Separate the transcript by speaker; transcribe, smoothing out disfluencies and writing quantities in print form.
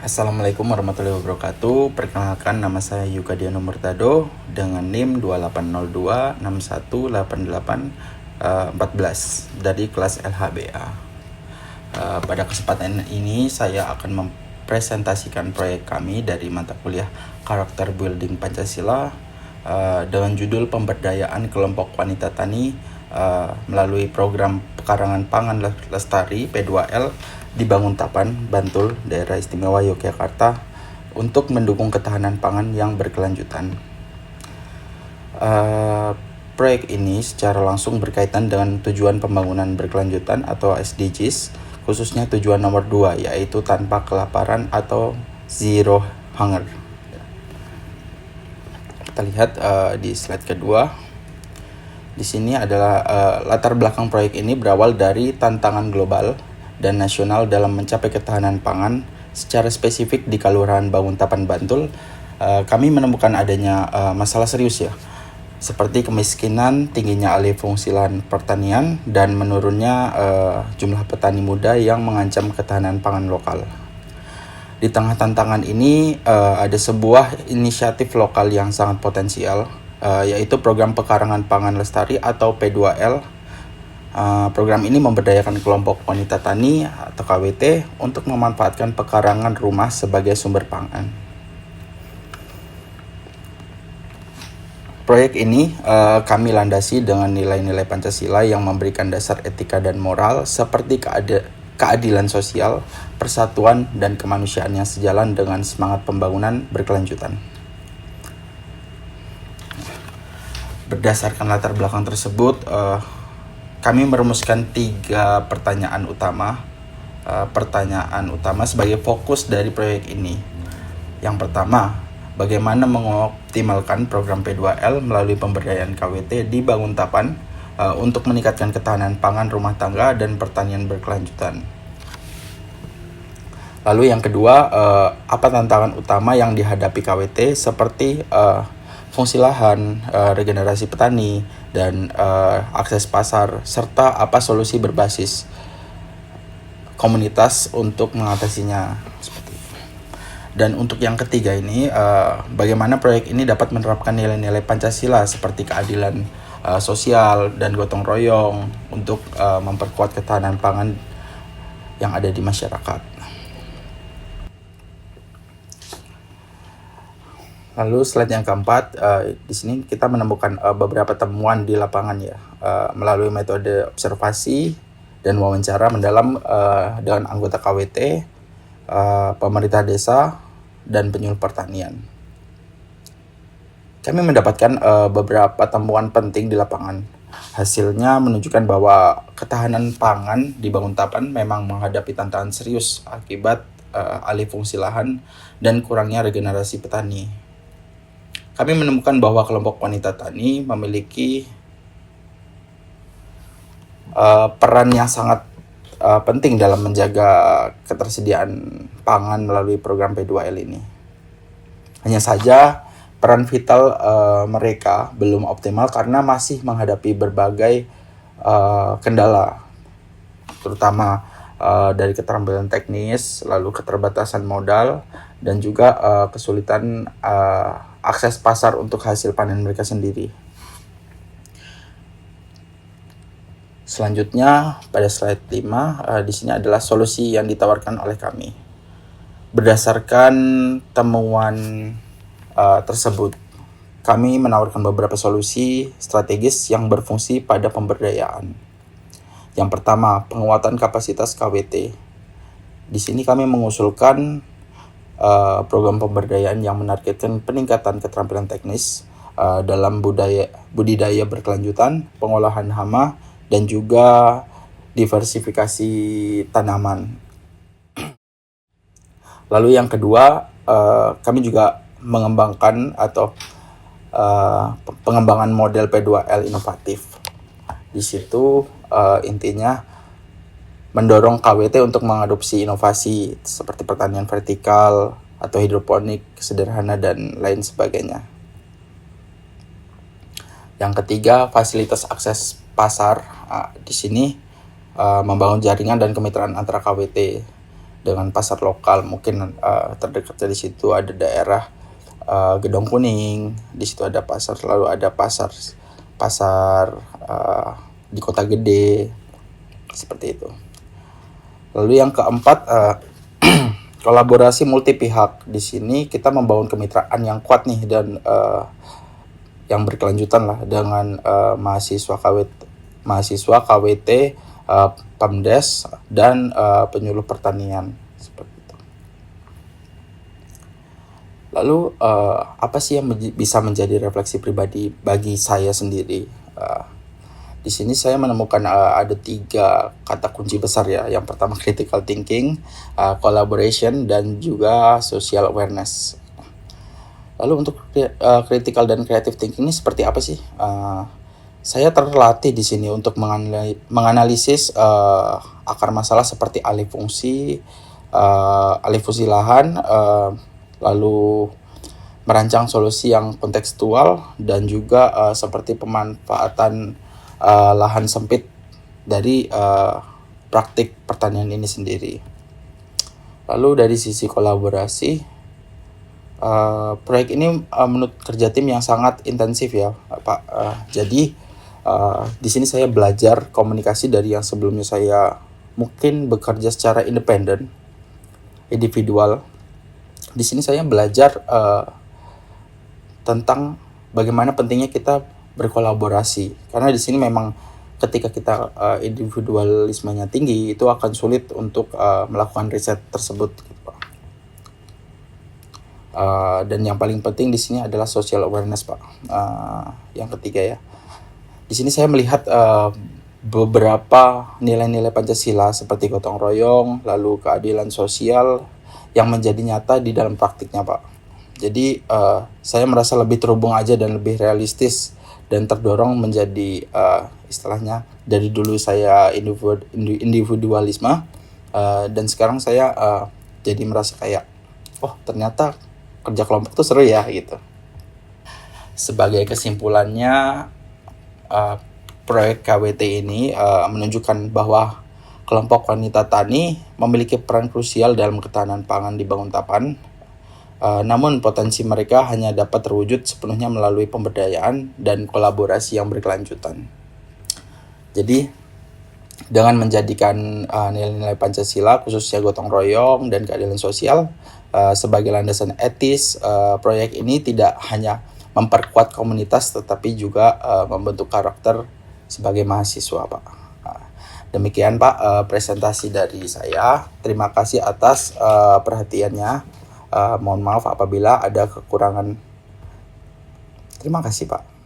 Speaker 1: Assalamualaikum warahmatullahi wabarakatuh. Perkenalkan, nama saya Yuka Diano Murtado dengan NIM 2802618814 dari kelas LHBA. Pada kesempatan ini saya akan mempresentasikan proyek kami dari mata kuliah Karakter Building Pancasila dengan judul Pemberdayaan Kelompok Wanita Tani melalui program Pekarangan Pangan Lestari P2L di Banguntapan, Bantul, Daerah Istimewa Yogyakarta untuk mendukung ketahanan pangan yang berkelanjutan. Proyek ini secara langsung berkaitan dengan tujuan pembangunan berkelanjutan atau SDGs, khususnya tujuan nomor 2 yaitu tanpa kelaparan atau zero hunger. Kita lihat di slide kedua. Di sini adalah latar belakang proyek ini berawal dari tantangan global dan nasional dalam mencapai ketahanan pangan. Secara spesifik di Kelurahan Banguntapan, Bantul, kami menemukan adanya masalah serius ya, seperti kemiskinan, tingginya alih fungsi lahan pertanian, dan menurunnya jumlah petani muda yang mengancam ketahanan pangan lokal. Di tengah tantangan ini ada sebuah inisiatif lokal yang sangat potensial, yaitu program Pekarangan Pangan Lestari atau P2L. Program ini memberdayakan kelompok wanita tani atau KWT untuk memanfaatkan pekarangan rumah sebagai sumber pangan. Proyek ini kami landasi dengan nilai-nilai Pancasila yang memberikan dasar etika dan moral seperti keadilan sosial, persatuan, dan kemanusiaan yang sejalan dengan semangat pembangunan berkelanjutan. Berdasarkan latar belakang tersebut, kami merumuskan 3 pertanyaan utama sebagai fokus dari proyek ini. Yang pertama, bagaimana mengoptimalkan program P2L melalui pemberdayaan KWT di Banguntapan untuk meningkatkan ketahanan pangan rumah tangga dan pertanian berkelanjutan. Lalu yang kedua, apa tantangan utama yang dihadapi KWT seperti fungsi lahan, regenerasi petani, dan akses pasar, serta apa solusi berbasis komunitas untuk mengatasinya, seperti itu. Dan untuk yang ketiga ini, bagaimana proyek ini dapat menerapkan nilai-nilai Pancasila seperti keadilan sosial dan gotong royong untuk memperkuat ketahanan pangan yang ada di masyarakat. Lalu slide yang keempat, di sini kita menemukan beberapa temuan di lapangan ya, melalui metode observasi dan wawancara mendalam dengan anggota KWT, pemerintah desa, dan penyuluh pertanian. Kami mendapatkan beberapa temuan penting di lapangan. Hasilnya menunjukkan bahwa ketahanan pangan di Banguntapan memang menghadapi tantangan serius akibat alih fungsi lahan dan kurangnya regenerasi petani. Kami menemukan bahwa kelompok wanita tani memiliki peran yang sangat penting dalam menjaga ketersediaan pangan melalui program P2L ini. Hanya saja peran vital mereka belum optimal karena masih menghadapi berbagai kendala, terutama dari keterampilan teknis, lalu keterbatasan modal, dan juga kesulitan akses pasar untuk hasil panen mereka sendiri. Selanjutnya pada slide 5, di sini adalah solusi yang ditawarkan oleh kami. Berdasarkan temuan tersebut, kami menawarkan beberapa solusi strategis yang berfungsi pada pemberdayaan. Yang pertama, penguatan kapasitas KWT. Di sini kami mengusulkan program pemberdayaan yang menargetkan peningkatan keterampilan teknis dalam budidaya berkelanjutan, pengolahan hama, dan juga diversifikasi tanaman. Lalu yang kedua, kami juga mengembangkan atau pengembangan model P2L inovatif. Di situ intinya mendorong KWT untuk mengadopsi inovasi seperti pertanian vertikal atau hidroponik sederhana dan lain sebagainya. Yang ketiga, fasilitas akses pasar. Di sini membangun jaringan dan kemitraan antara KWT dengan pasar lokal. Mungkin terdekat dari situ ada daerah Gedong Kuning, di situ ada pasar, lalu ada pasar di Kota Gede, seperti itu. Lalu yang keempat, kolaborasi multi pihak. Di sini kita membangun kemitraan yang kuat nih dan yang berkelanjutan lah dengan mahasiswa KWT, Pemdes dan penyuluh pertanian, seperti itu. Lalu apa sih yang bisa menjadi refleksi pribadi bagi saya sendiri? Di sini saya menemukan ada 3 kata kunci besar ya. Yang pertama critical thinking, collaboration, dan juga social awareness. Lalu untuk critical dan creative thinking ini seperti apa sih? Saya terlatih di sini untuk menganalisis akar masalah seperti alih fungsi lahan, lalu merancang solusi yang kontekstual, dan juga seperti pemanfaatan lahan sempit dari praktik pertanian ini sendiri. Lalu dari sisi kolaborasi, proyek ini menurut kerja tim yang sangat intensif ya Pak. Jadi di sini saya belajar komunikasi dari yang sebelumnya saya mungkin bekerja secara individual. Di sini saya belajar tentang bagaimana pentingnya kita berkolaborasi, karena di sini memang ketika kita individualismenya tinggi, itu akan sulit untuk melakukan riset tersebut, gitu, Pak. Dan yang paling penting di sini adalah social awareness, Pak. Yang ketiga ya, di sini saya melihat beberapa nilai-nilai Pancasila seperti gotong royong, lalu keadilan sosial yang menjadi nyata di dalam praktiknya, Pak. Jadi saya merasa lebih terhubung aja dan lebih realistis dan terdorong menjadi istilahnya dari dulu saya individualisme, dan sekarang saya jadi merasa kayak ternyata kerja kelompok tuh seru ya gitu. Sebagai kesimpulannya, proyek KWT ini menunjukkan bahwa kelompok wanita tani memiliki peran krusial dalam ketahanan pangan di Banguntapan. Namun potensi mereka hanya dapat terwujud sepenuhnya melalui pemberdayaan dan kolaborasi yang berkelanjutan. Jadi dengan menjadikan nilai-nilai Pancasila, khususnya gotong royong dan keadilan sosial sebagai landasan etis, proyek ini tidak hanya memperkuat komunitas tetapi juga membentuk karakter sebagai mahasiswa, Pak. Demikian Pak presentasi dari saya. Terima kasih atas perhatiannya. Mohon maaf apabila ada kekurangan. Terima kasih Pak.